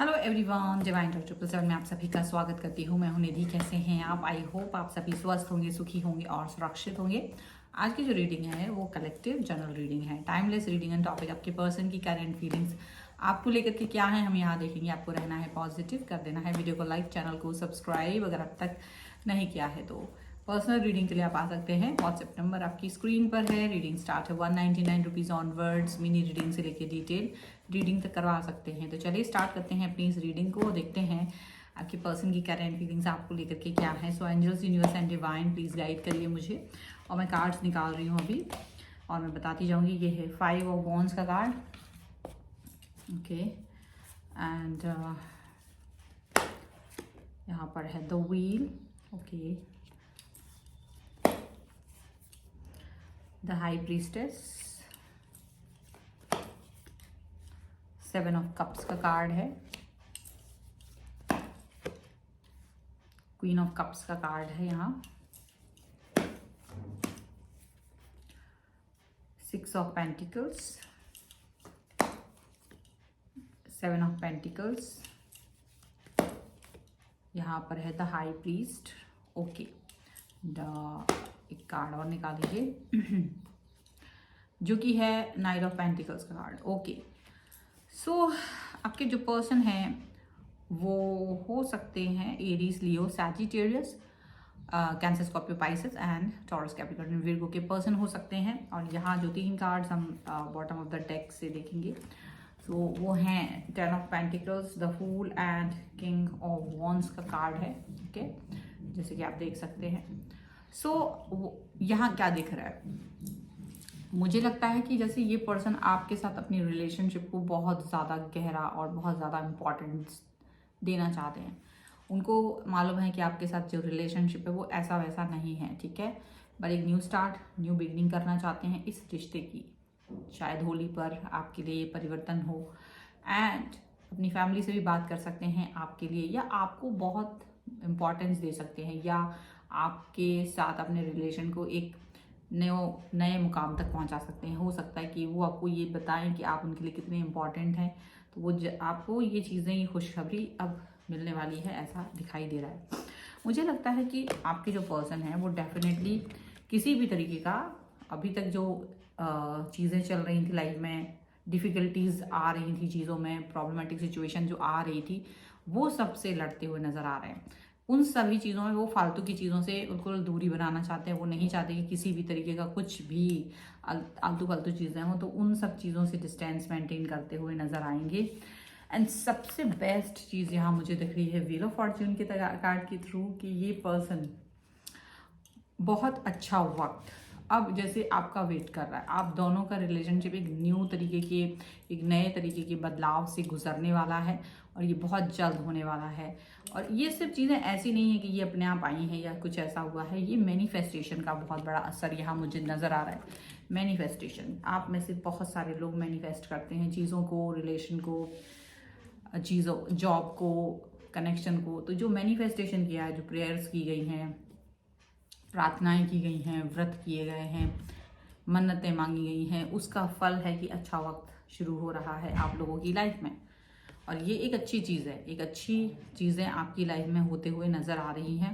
Hello everyone, divine talk 777 में आप सभी का स्वागत करती हूँ। मैं हूँ निधि। कैसे हैं आप? आई होप आप सभी स्वस्थ होंगे, सुखी होंगे और सुरक्षित होंगे। आज की जो रीडिंग है वो कलेक्टिव जनरल रीडिंग है, टाइमलेस रीडिंग एंड टॉपिक आपके पर्सन की करंट फीलिंग्स आपको लेकर के क्या है हम यहाँ देखेंगे। आपको रहना है पॉजिटिव, कर देना है वीडियो को लाइक, चैनल को सब्सक्राइब अगर अब तक नहीं किया है तो। पर्सनल रीडिंग के लिए आप आ सकते हैं, व्हाट्सएप नंबर आपकी स्क्रीन पर है। रीडिंग स्टार्ट है 199 रुपीज़ ऑनवर्ड्स। मिनी रीडिंग से लेके डिटेल रीडिंग तक करवा सकते हैं। तो चलिए स्टार्ट करते हैं अपनी इस रीडिंग को, देखते हैं आपके पर्सन की करंट फीलिंग्स आपको लेकर के क्या है। So angels, universe and divine please guide करिए मुझे। और मैं कार्ड्स निकाल रही हूँ अभी और मैं बताती जाऊँगी। ये है 5 ऑफ वॉन्ड्स का कार्ड, ओके। एंड यहाँ पर है the wheel, okay. The high priestess, 7 of cups का कार्ड है। क्वीन ऑफ कप्स का कार्ड है यहाँ। 6 ऑफ पेंटिकल्स, 7 ऑफ पेंटिकल्स। यहाँ पर है द हाई प्रीस्ट, ओके। एक कार्ड और निकाल लीजिए जो कि है नाइट ऑफ पेंटिकल्स का कार्ड, ओके। सो आपके जो पर्सन हैं वो हो सकते हैं Aries, Leo, Sagittarius, cancer, Scorpio, Pisces and taurus, Capricorn, Virgo के पर्सन हो सकते हैं। और यहाँ जो 3 कार्ड्स हम बॉटम ऑफ द डेक से देखेंगे तो वो हैं 10 of pentacles, the fool and king of wands का कार्ड है, ओके, जैसे कि आप देख सकते हैं। सो यहाँ क्या दिख रहा है, मुझे लगता है कि जैसे ये पर्सन आपके साथ अपनी रिलेशनशिप को बहुत ज़्यादा गहरा और बहुत ज़्यादा इम्पोर्टेंस देना चाहते हैं। उनको मालूम है कि आपके साथ जो रिलेशनशिप है वो ऐसा वैसा नहीं है, ठीक है, बट एक न्यू स्टार्ट, न्यू बिगनिंग करना चाहते हैं इस रिश्ते की। शायद होली पर आपके लिए ये परिवर्तन हो। एंड अपनी फैमिली से भी बात कर सकते हैं आपके लिए, या आपको बहुत इम्पोर्टेंस दे सकते हैं, या आपके साथ अपने रिलेशन को एक नए मुकाम तक पहुंचा सकते हैं। हो सकता है कि वो आपको ये बताएं कि आप उनके लिए कितने इम्पोर्टेंट हैं। तो वो आपको ये चीज़ें, ये खुशखबरी अब मिलने वाली है, ऐसा दिखाई दे रहा है। मुझे लगता है कि आपके जो पर्सन है वो डेफिनेटली किसी भी तरीके का अभी तक जो चीज़ें चल रही थी लाइफ में, डिफ़िकल्टीज आ रही थी चीज़ों में, प्रॉब्लमेटिक सिचुएशन जो आ रही थी, वो सबसे लड़ते हुए नज़र आ रहे हैं। उन सभी चीज़ों में वो फालतू की चीज़ों से उनको दूरी बनाना चाहते हैं। वो नहीं चाहते कि किसी भी तरीके का कुछ भी आलतू फालतू चीज़ें हों, तो उन सब चीज़ों से डिस्टेंस मेंटेन करते हुए नज़र आएंगे। एंड सबसे बेस्ट चीज़ यहाँ मुझे दिख रही है व्हील ऑफ फॉर्च्यून के कार्ड के थ्रू, कि ये पर्सन बहुत अच्छा वक्त अब जैसे आपका वेट कर रहा है। आप दोनों का रिलेशनशिप एक न्यू तरीके के, एक नए तरीके के बदलाव से गुजरने वाला है और ये बहुत जल्द होने वाला है। और ये सिर्फ चीज़ें ऐसी नहीं है कि ये अपने आप आई हैं या कुछ ऐसा हुआ है, ये मैनिफेस्टेशन का बहुत बड़ा असर यहाँ मुझे नज़र आ रहा है। मैनिफेस्टेशन, आप में से बहुत सारे लोग मैनिफेस्ट करते हैं चीज़ों को, रिलेशन को, चीज़ों, जॉब को, कनेक्शन को। तो जो मैनिफेस्टेशन किया है, जो प्रेयर्स की गई हैं, प्रार्थनाएं की गई हैं, व्रत किए गए हैं, मन्नतें मांगी गई हैं, उसका फल है कि अच्छा वक्त शुरू हो रहा है आप लोगों की लाइफ में। और ये एक अच्छी चीज़ है, एक अच्छी चीज़ें आपकी लाइफ में होते हुए नज़र आ रही हैं।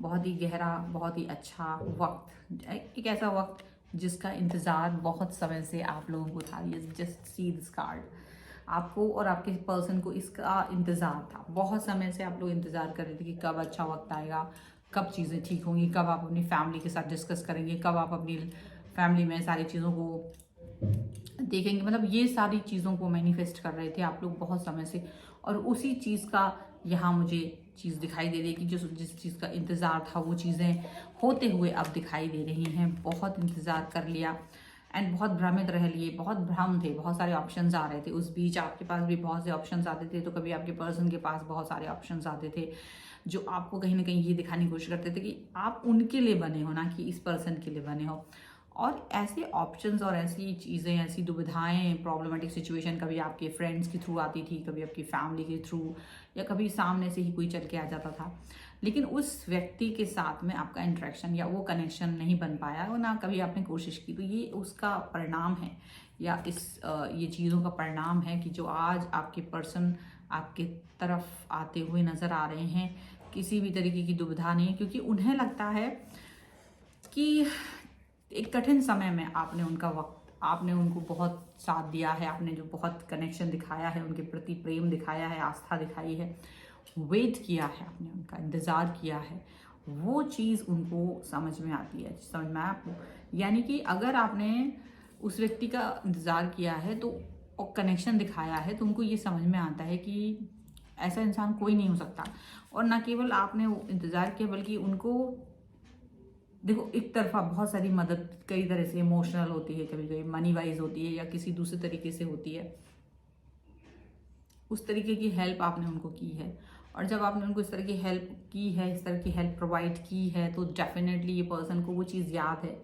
बहुत ही गहरा, बहुत ही अच्छा वक्त, एक ऐसा वक्त जिसका इंतज़ार बहुत समय से आप लोगों को था। ये जस्ट सी दिस कार्ड, आपको और आपके पर्सन को इसका इंतज़ार था। बहुत समय से आप लोग इंतज़ार कर रहे थे कि कब अच्छा वक्त आएगा, कब चीज़ें ठीक होंगी, कब आप अपनी फैमिली के साथ डिस्कस करेंगे, कब आप अपनी फैमिली में सारी चीज़ों को देखेंगे। मतलब ये सारी चीज़ों को मैनिफेस्ट कर रहे थे आप लोग बहुत समय से। और उसी चीज़ का यहाँ मुझे चीज़ दिखाई दे रही है कि जिस चीज़ का इंतज़ार था वो चीज़ें होते हुए अब दिखाई दे रही हैं। बहुत इंतज़ार कर लिया एंड बहुत भ्रमित रह लिए, बहुत भ्रम थे, बहुत सारे ऑप्शंस आ रहे थे। उस बीच आपके पास भी बहुत से ऑप्शंस आते थे, तो कभी आपके पर्सन के पास बहुत सारे ऑप्शंस आते थे जो आपको कहीं ना कहीं ये दिखाने की कोशिश करते थे कि आप उनके लिए बने हो, ना कि इस पर्सन के लिए बने हो। और ऐसे ऑप्शंस और ऐसी चीज़ें, ऐसी दुविधाएं, प्रॉब्लमेटिक सिचुएशन कभी आपके फ्रेंड्स के थ्रू आती थी, कभी आपकी फैमिली के थ्रू, या कभी सामने से ही कोई चल के आ जाता था। लेकिन उस व्यक्ति के साथ में आपका इंटरेक्शन या वो कनेक्शन नहीं बन पाया, और ना कभी आपने कोशिश की। तो ये उसका परिणाम है या ये चीज़ों का परिणाम है कि जो आज आपके पर्सन आपके तरफ आते हुए नज़र आ रहे हैं, किसी भी तरीके की दुविधा नहीं, क्योंकि उन्हें लगता है कि एक कठिन समय में आपने उनको बहुत साथ दिया है, आपने जो बहुत कनेक्शन दिखाया है, उनके प्रति प्रेम दिखाया है, आस्था दिखाई है, वेट किया है आपने, उनका इंतज़ार किया है, वो चीज़ उनको समझ में आती है। समझ में आया आपको? यानी कि अगर आपने उस व्यक्ति का इंतज़ार किया है तो और कनेक्शन दिखाया है, तो उनको ये समझ में आता है कि ऐसा इंसान कोई नहीं हो सकता। और ना केवल आपने इंतज़ार किया, बल्कि उनको देखो, एक तरफा बहुत सारी मदद कई तरह से इमोशनल होती है, कभी कभी मनी वाइज होती है, या किसी दूसरे तरीके से होती है। उस तरीके की हेल्प आपने उनको की है, और जब आपने उनको इस तरह की हेल्प की है, इस तरह की हेल्प प्रोवाइड की है, तो डेफिनेटली ये पर्सन को वो चीज़ याद है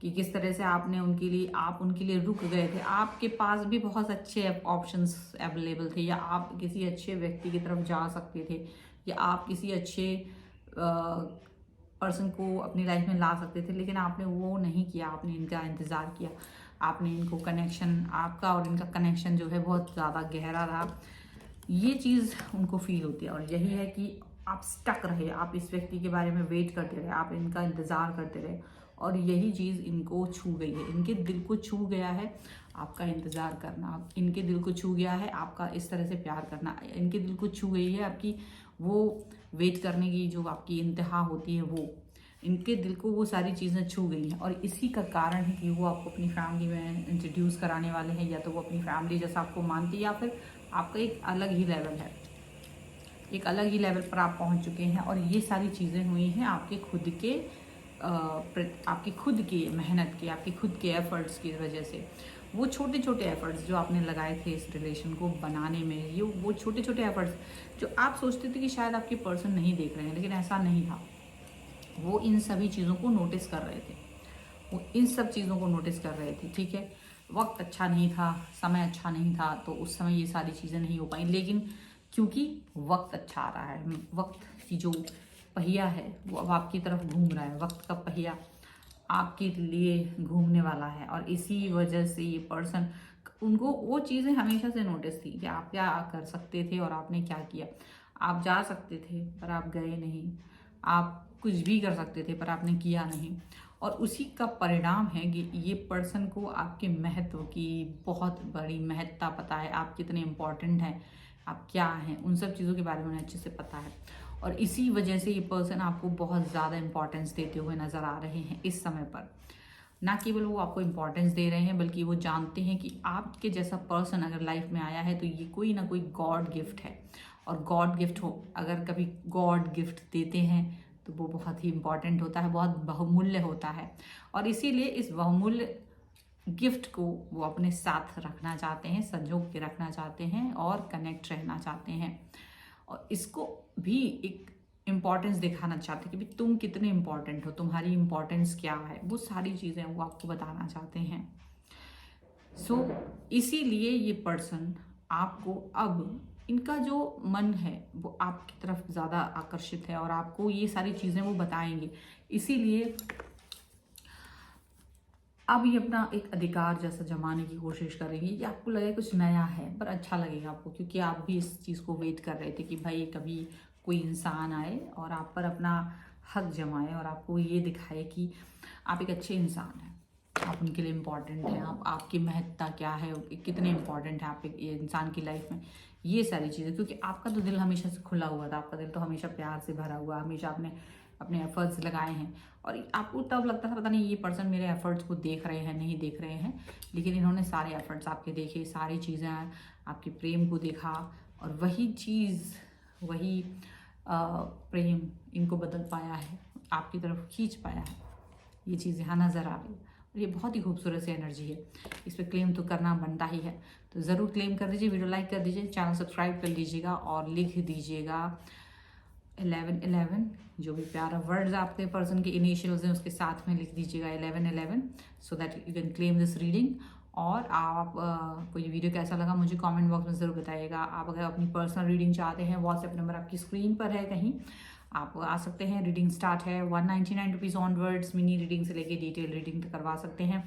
कि किस तरह से आप उनके लिए रुक गए थे। आपके पास भी बहुत अच्छे ऑप्शंस अवेलेबल थे, या आप किसी अच्छे व्यक्ति की तरफ जा सकते थे, या आप किसी अच्छे पर्सन को अपनी लाइफ में ला सकते थे, लेकिन आपने वो नहीं किया। आपने इनका इंतज़ार किया, आपने इनको कनेक्शन, आपका और इनका कनेक्शन जो है बहुत ज़्यादा गहरा रहा। ये चीज़ उनको फील होती है, और यही है कि आप स्टक रहे, आप इस व्यक्ति के बारे में वेट करते रहे, आप इनका इंतज़ार करते रहे, और यही चीज़ इनको छू गई है, इनके दिल को छू गया है आपका इंतज़ार करना, इनके दिल को छू गया है आपका इस तरह से प्यार करना, इनके दिल को छू गई है आपकी वो वेट करने की जो आपकी इंतहा होती है, वो इनके दिल को वो सारी चीज़ें छू गई हैं। और इसी का कारण है कि वो आपको अपनी फैमिली में इंट्रोड्यूस कराने वाले हैं, या तो वो अपनी फैमिली जैसा आपको मानती है, या फिर आपका एक अलग ही लेवल है, एक अलग ही लेवल पर आप पहुंच चुके हैं। और ये सारी चीज़ें हुई हैं आपके खुद की मेहनत की, आपके खुद के एफर्ट्स की वजह से। वो छोटे छोटे एफर्ट्स जो आपने लगाए थे इस रिलेशन को बनाने में, ये वो छोटे छोटे एफर्ट्स जो आप सोचते थे कि शायद आपके पर्सन नहीं देख रहे हैं, लेकिन ऐसा नहीं था। वो इन सभी चीज़ों को नोटिस कर रहे थे, वो इन सब चीज़ों को नोटिस कर रहे थे। ठीक है, वक्त अच्छा नहीं था, समय अच्छा नहीं था, तो उस समय ये सारी चीज़ें नहीं हो पाई, लेकिन क्योंकि वक्त अच्छा आ रहा है, वक्त की जो पहिया है वो अब आपकी तरफ घूम रहा है, वक्त का पहिया आपके लिए घूमने वाला है। और इसी वजह से ये पर्सन, उनको वो चीज़ें हमेशा से नोटिस थी कि आप क्या कर सकते थे और आपने क्या किया। आप जा सकते थे पर आप गए नहीं, आप कुछ भी कर सकते थे पर आपने किया नहीं, और उसी का परिणाम है कि ये पर्सन को आपके महत्व की बहुत बड़ी महत्ता पता है, आप कितने इम्पोर्टेंट हैं, आप क्या हैं, उन सब चीज़ों के बारे में उन्हें अच्छे से पता है। और इसी वजह से ये पर्सन आपको बहुत ज़्यादा इंपॉर्टेंस देते हुए नज़र आ रहे हैं इस समय पर। ना केवल वो आपको इम्पोर्टेंस दे रहे हैं, बल्कि वो जानते हैं कि आपके जैसा पर्सन अगर लाइफ में आया है तो ये कोई ना कोई गॉड गिफ्ट है। और गॉड गिफ्ट हो, अगर कभी गॉड गिफ्ट देते हैं तो वो बहुत ही इम्पॉर्टेंट होता है, बहुत बहुमूल्य होता है। और इसीलिए इस बहुमूल्य गिफ्ट को वो अपने साथ रखना चाहते हैं, संजो के रखना चाहते हैं, और कनेक्ट रहना चाहते हैं। और इसको भी एक इम्पॉर्टेंस दिखाना चाहते हैं कि भाई तुम कितने इम्पॉर्टेंट हो, तुम्हारी इम्पॉर्टेंस क्या है, वो सारी चीज़ें वो आपको बताना चाहते हैं। इसीलिए ये पर्सन आपको अब, इनका जो मन है वो आपकी तरफ ज़्यादा आकर्षित है, और आपको ये सारी चीज़ें वो बताएंगे। इसीलिए अब ये अपना एक अधिकार जैसा जमाने की कोशिश करेंगे। ये आपको लगे कुछ नया है, पर अच्छा लगेगा आपको, क्योंकि आप भी इस चीज़ को वेट कर रहे थे कि भाई कभी कोई इंसान आए और आप पर अपना हक जमाए, और आपको ये दिखाए कि आप एक अच्छे इंसान हैं, आप उनके लिए इम्पॉर्टेंट हैं, आपकी महत्ता क्या है, कितने इम्पॉर्टेंट है आप एक इंसान की लाइफ में, ये सारी चीज़ें। क्योंकि आपका तो दिल हमेशा से खुला हुआ था, आपका दिल तो हमेशा प्यार से भरा हुआ, हमेशा आपने अपने एफर्ट्स लगाए हैं, और आपको तब लगता था पता नहीं ये पर्सन मेरे एफर्ट्स को देख रहे हैं नहीं देख रहे हैं, लेकिन इन्होंने सारे एफर्ट्स आपके देखे, सारी चीज़ें आपके प्रेम को देखा, और वही चीज़, वही प्रेम इनको बदल पाया है, आपकी तरफ खींच पाया है। ये चीज़ यहाँ नज़र आ रही है, और ये बहुत ही खूबसूरत सी एनर्जी है, इस पर क्लेम तो करना बनता ही है। तो ज़रूर क्लेम कर दीजिए, वीडियो लाइक कर दीजिए, चैनल सब्सक्राइब कर लीजिएगा, और लिख दीजिएगा 1111, जो भी प्यारा वर्ड्स आपके पर्सन के इनिशियल्स हैं उसके साथ में लिख दीजिएगा 1111, so that you can claim this reading. और आप को ये वीडियो कैसा लगा मुझे कमेंट बॉक्स में ज़रूर बताइएगा। आप अगर अपनी पर्सनल रीडिंग चाहते हैं, व्हाट्सएप नंबर आपकी स्क्रीन पर है, कहीं आप आ सकते हैं। रीडिंग स्टार्ट है 199 रुपीज़ ऑनवर्ड्स, मिनी रीडिंग से लेके डिटेल रीडिंग तक करवा सकते हैं।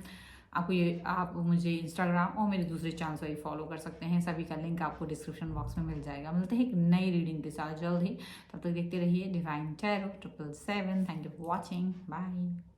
आपको ये आप मुझे इंस्टाग्राम और मेरे दूसरे चैनल पर भी फॉलो कर सकते हैं, सभी का लिंक आपको डिस्क्रिप्शन बॉक्स में मिल जाएगा। मिलते हैं एक नई रीडिंग के साथ जल्द ही, तब तक देखते रहिए Divine Tarot 777। Thank you for watching, bye.